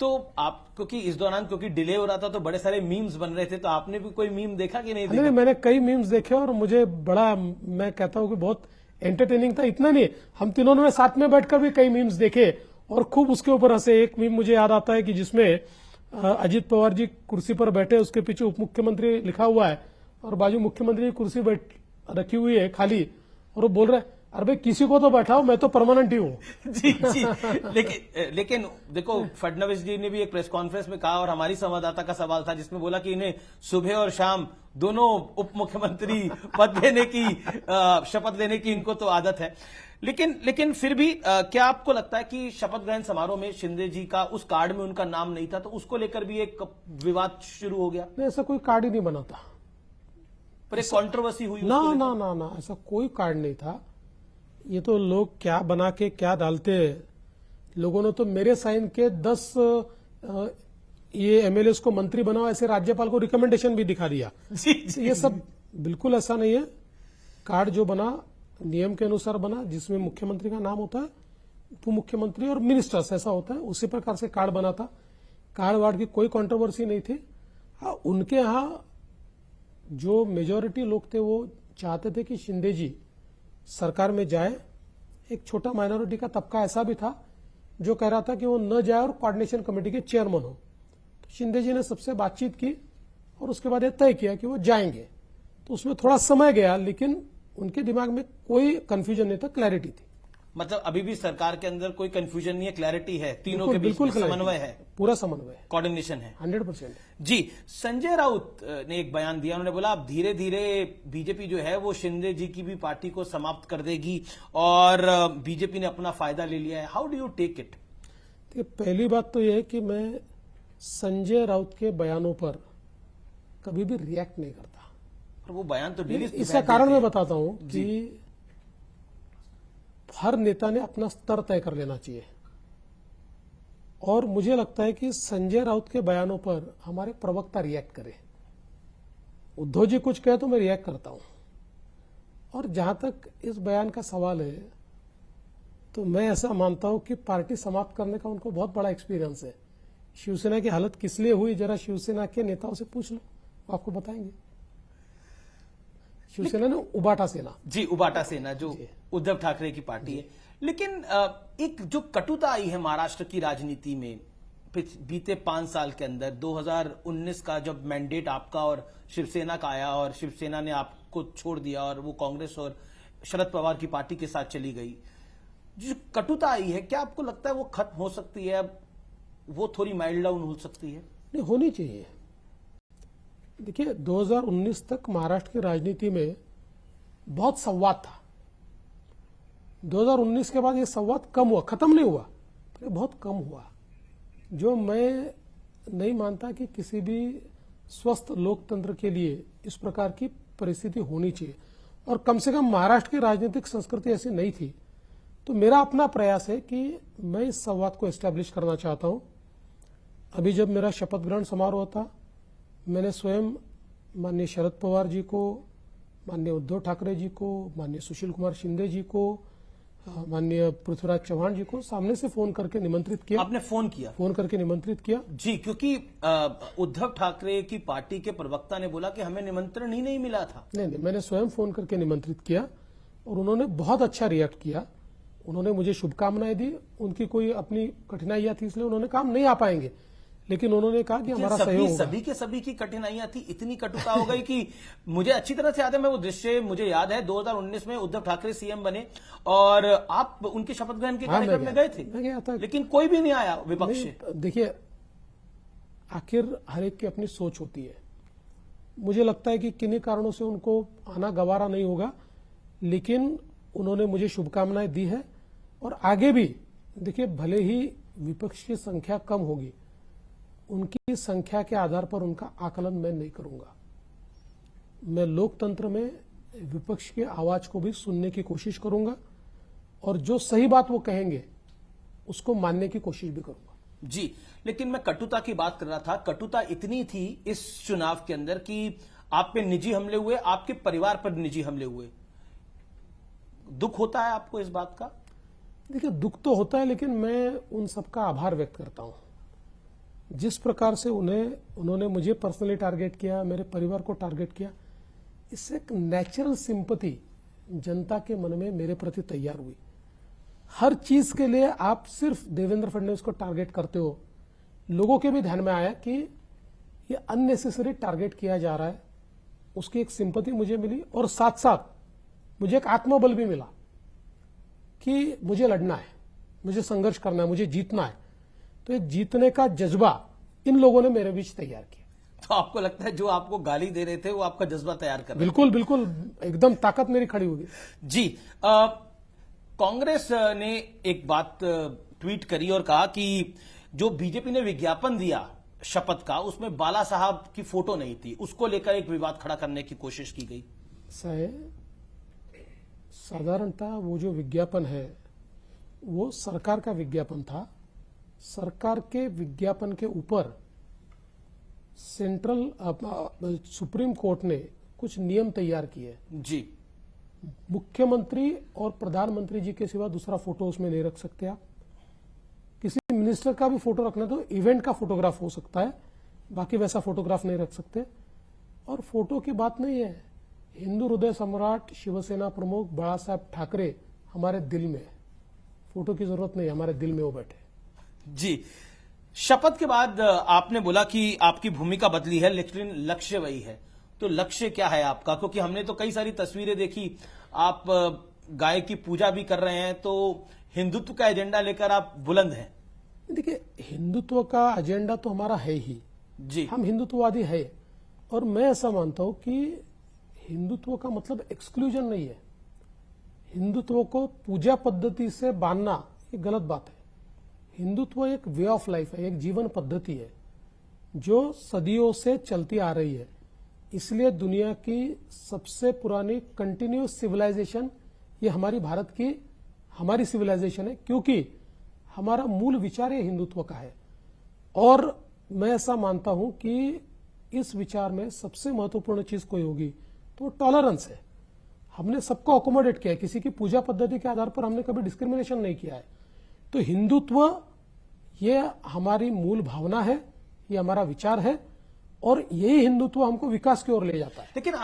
तो आप क्योंकि इस दौरान क्योंकि डिले हो रहा था तो बड़े सारे मीम्स बन रहे थे, तो आपने भी कोई मीम देखा कि नहीं देखा? नहीं, मैंने कई मीम्स देखे और मुझे बड़ा, मैं कहता हूं कि बहुत एंटरटेनिंग था। इतना नहीं, हम तीनों ने साथ में बैठकर भी कई मीम्स देखे और खूब उसके ऊपर हंसे। एक मीम मुझे याद आता है कि जिसमें अजित पवार जी कुर्सी पर बैठे, उसके पीछे उप मुख्यमंत्री लिखा हुआ है और बाजू मुख्यमंत्री की कुर्सी रखी हुई है खाली, और वो बोल रहे हैं, अरे भाई किसी को तो बैठाओ, मैं तो परमानेंट ही हूं। जी जी। लेकिन देखो, फडणवीस जी ने भी एक प्रेस कॉन्फ्रेंस में कहा, और हमारी संवाददाता का सवाल था जिसमें बोला कि इन्हें सुबह और शाम दोनों उप मुख्यमंत्री पद लेने की, शपथ लेने की इनको तो आदत है। लेकिन फिर भी क्या आपको लगता है कि शपथ ग्रहण समारोह में शिंदे जी का उस कार्ड में उनका नाम नहीं था, तो उसको लेकर भी एक विवाद शुरू हो गया? नहीं, ऐसा कोई कार्ड ही नहीं बना था, पर एक कंट्रोवर्सी हुई ना ना ना ना, ऐसा कोई कार्ड नहीं था। ये तो लोग क्या बना के क्या डालते हैं। लोगों ने तो मेरे साइन के 10 ये एमएलएस को मंत्री बनाओ ऐसे राज्यपाल को रिकमेंडेशन भी दिखा दिया। जी, जी। ये सब बिल्कुल ऐसा नहीं है। कार्ड जो बना नियम के अनुसार बना, जिसमें मुख्यमंत्री का नाम होता है, उप मुख्यमंत्री और मिनिस्टर्स ऐसा होता है, उसी प्रकार से कार्ड बना था। कार्ड वार्ड की कोई कंट्रोवर्सी नहीं थी। हाँ, उनके यहाँ जो मेजोरिटी लोग थे वो चाहते थे कि शिंदे जी सरकार में जाए। एक छोटा माइनॉरिटी का तबका ऐसा भी था जो कह रहा था कि वो न जाए और कोऑर्डिनेशन कमेटी के चेयरमैन हो। तो शिंदे जी ने सबसे बातचीत की और उसके बाद ये तय किया कि वो जाएंगे। तो उसमें थोड़ा समय गया, लेकिन उनके दिमाग में कोई कंफ्यूजन नहीं था, क्लैरिटी थी। मतलब अभी भी सरकार के अंदर कोई कंफ्यूजन नहीं है, क्लैरिटी है, तीनों के बीच बिल्कुल में समन्वय है, पूरा समन्वय है, कोऑर्डिनेशन है 100%। जी। संजय राउत ने एक बयान दिया, उन्होंने बोला अब धीरे धीरे बीजेपी जो है वो शिंदे जी की भी पार्टी को समाप्त कर देगी और बीजेपी ने अपना फायदा ले लिया है। How do you take it? पहली बात तो यह है कि मैं संजय राउत के बयानों पर कभी भी रिएक्ट नहीं करता। और वो बयान तो डेली, इसका कारण मैं बताता हूं कि हर नेता ने अपना स्तर तय कर लेना चाहिए, और मुझे लगता है कि संजय राउत के बयानों पर हमारे प्रवक्ता रिएक्ट करें। उद्धव जी कुछ कहे तो मैं रिएक्ट करता हूं, और जहां तक इस बयान का सवाल है तो मैं ऐसा मानता हूं कि पार्टी समाप्त करने का उनको बहुत बड़ा एक्सपीरियंस है। शिवसेना की हालत किस लिए हुई, जरा शिवसेना के नेताओं से पूछ लो, वो आपको बताएंगे। शिवसेना ने उबाटा सेना, जी, उबाटा सेना जो उद्धव ठाकरे की पार्टी है। लेकिन एक जो कटुता आई है महाराष्ट्र की राजनीति में बीते 5 साल के अंदर, 2019 का जब मैंडेट आपका और शिवसेना का आया और शिवसेना ने आपको छोड़ दिया और वो कांग्रेस और शरद पवार की पार्टी के साथ चली गई, जो कटुता आई है, क्या आपको लगता है वो खत्म हो सकती है? अब वो थोड़ी माइल्ड डाउन हो सकती है? नहीं, होनी चाहिए। देखिए, 2019 तक महाराष्ट्र की राजनीति में बहुत संवाद था। 2019 के बाद ये संवाद कम हुआ, खत्म नहीं हुआ, पर बहुत कम हुआ, जो मैं नहीं मानता कि किसी भी स्वस्थ लोकतंत्र के लिए इस प्रकार की परिस्थिति होनी चाहिए। और कम से कम महाराष्ट्र की राजनीतिक संस्कृति ऐसी नहीं थी। तो मेरा अपना प्रयास है कि मैं इस संवाद को एस्टैब्लिश करना चाहता हूं। अभी जब मेरा शपथ ग्रहण समारोह था, मैंने स्वयं माननीय शरद पवार जी को, माननीय उद्धव ठाकरे जी को, माननीय सुशील कुमार शिंदे जी को, माननीय पृथ्वीराज चौहान जी को सामने से फोन करके निमंत्रित किया। आपने फोन किया? फोन करके निमंत्रित किया जी, क्योंकि उद्धव ठाकरे की पार्टी के प्रवक्ता ने बोला कि हमें निमंत्रण ही नहीं मिला था। नहीं, मैंने स्वयं फोन करके निमंत्रित किया और उन्होंने बहुत अच्छा रिएक्ट किया। उन्होंने मुझे शुभकामनाएं दी। उनकी कोई अपनी कठिनाइयां थी, इसलिए उन्होंने कहा हम नहीं आ पाएंगे, लेकिन उन्होंने कहा कि हमारा सहयोग होगा। सभी की कठिनाइयां थी, इतनी कटुता हो गई कि मुझे अच्छी तरह से याद है, मैं वो दृश्य मुझे याद है, 2019 में उद्धव ठाकरे सीएम बने और आप उनके शपथ ग्रहण के कार्यक्रम में गए थे। मैं गया था, लेकिन कोई भी नहीं आया विपक्ष से। देखिए, आखिर हर एक की अपनी सोच होती है। मुझे लगता है कि किन्हीं कारणों से उनको आना गवारा नहीं होगा, लेकिन उन्होंने मुझे शुभकामनाएं दी है। और आगे भी देखिए, भले ही विपक्ष की संख्या कम होगी, उनकी संख्या के आधार पर उनका आकलन मैं नहीं करूंगा। मैं लोकतंत्र में विपक्ष की आवाज को भी सुनने की कोशिश करूंगा और जो सही बात वो कहेंगे उसको मानने की कोशिश भी करूंगा। जी, लेकिन मैं कटुता की बात कर रहा था। कटुता इतनी थी इस चुनाव के अंदर कि आप पे निजी हमले हुए, आपके परिवार पर निजी हमले हुए। दुख होता है आपको इस बात का? देखिए, दुख तो होता है, लेकिन मैं उन सबका आभार व्यक्त करता हूं। जिस प्रकार से उन्होंने मुझे पर्सनली टारगेट किया, मेरे परिवार को टारगेट किया, इससे एक नेचुरल सिंपैथी जनता के मन में मेरे प्रति तैयार हुई। हर चीज के लिए आप सिर्फ देवेंद्र फडणवीस को टारगेट करते हो, लोगों के भी ध्यान में आया कि ये अननेसेसरी टारगेट किया जा रहा है। उसकी एक सिंपैथी मुझे मिली और साथ साथ मुझे एक आत्मबल भी मिला कि मुझे लड़ना है, मुझे संघर्ष करना है, मुझे जीतना है। तो एक जीतने का जज्बा इन लोगों ने मेरे बीच तैयार किया। तो आपको लगता है जो आपको गाली दे रहे थे वो आपका जज्बा तैयार कर रहे थे? बिल्कुल बिल्कुल, एकदम ताकत मेरी खड़ी होगी जी। कांग्रेस ने एक बात ट्वीट करी और कहा कि जो बीजेपी ने विज्ञापन दिया शपथ का, उसमें बाला साहब की फोटो नहीं थी, उसको लेकर एक विवाद खड़ा करने की कोशिश की गई। साधारणतः वो जो विज्ञापन है वो सरकार का विज्ञापन था। सरकार के विज्ञापन के ऊपर सुप्रीम कोर्ट ने कुछ नियम तैयार किए जी। मुख्यमंत्री और प्रधानमंत्री जी के सिवा दूसरा फोटो उसमें नहीं रख सकते आप। किसी मिनिस्टर का भी फोटो रखना तो इवेंट का फोटोग्राफ हो सकता है, बाकी वैसा फोटोग्राफ नहीं रख सकते। और फोटो की बात नहीं है, हिंदू हृदय सम्राट शिवसेना प्रमुख बाला साहब ठाकरे हमारे दिल में है। फोटो की जरूरत नहीं, हमारे दिल में वो बैठे। जी, शपथ के बाद आपने बोला कि आपकी भूमिका बदली है लेकिन लक्ष्य वही है। तो लक्ष्य क्या है आपका? क्योंकि हमने तो कई सारी तस्वीरें देखी, आप गाय की पूजा भी कर रहे हैं, तो हिंदुत्व का एजेंडा लेकर आप बुलंद हैं। देखिए, हिंदुत्व का एजेंडा तो हमारा है ही जी। हम हिंदुत्ववादी है, और मैं ऐसा मानता हूं कि हिंदुत्व का मतलब एक्सक्लूजन नहीं है। हिंदुत्व को पूजा पद्धति से बांधना ये गलत बात है। हिंदुत्व एक वे ऑफ लाइफ है, एक जीवन पद्धति है जो सदियों से चलती आ रही है। इसलिए दुनिया की सबसे पुरानी कंटिन्यूस सिविलाइजेशन ये हमारी भारत की हमारी सिविलाइजेशन है, क्योंकि हमारा मूल विचार ये हिंदुत्व का है। और मैं ऐसा मानता हूं कि इस विचार में सबसे महत्वपूर्ण चीज कोई होगी तो टॉलरेंस है। हमने सबको अकोमोडेट किया है, किसी की पूजा पद्धति के आधार पर हमने कभी डिस्क्रिमिनेशन नहीं किया है। तो हिंदुत्व ये हमारी मूल भावना है, ये हमारा विचार है, और यही हिंदुत्व हमको विकास की ओर ले जाता है। लेकिन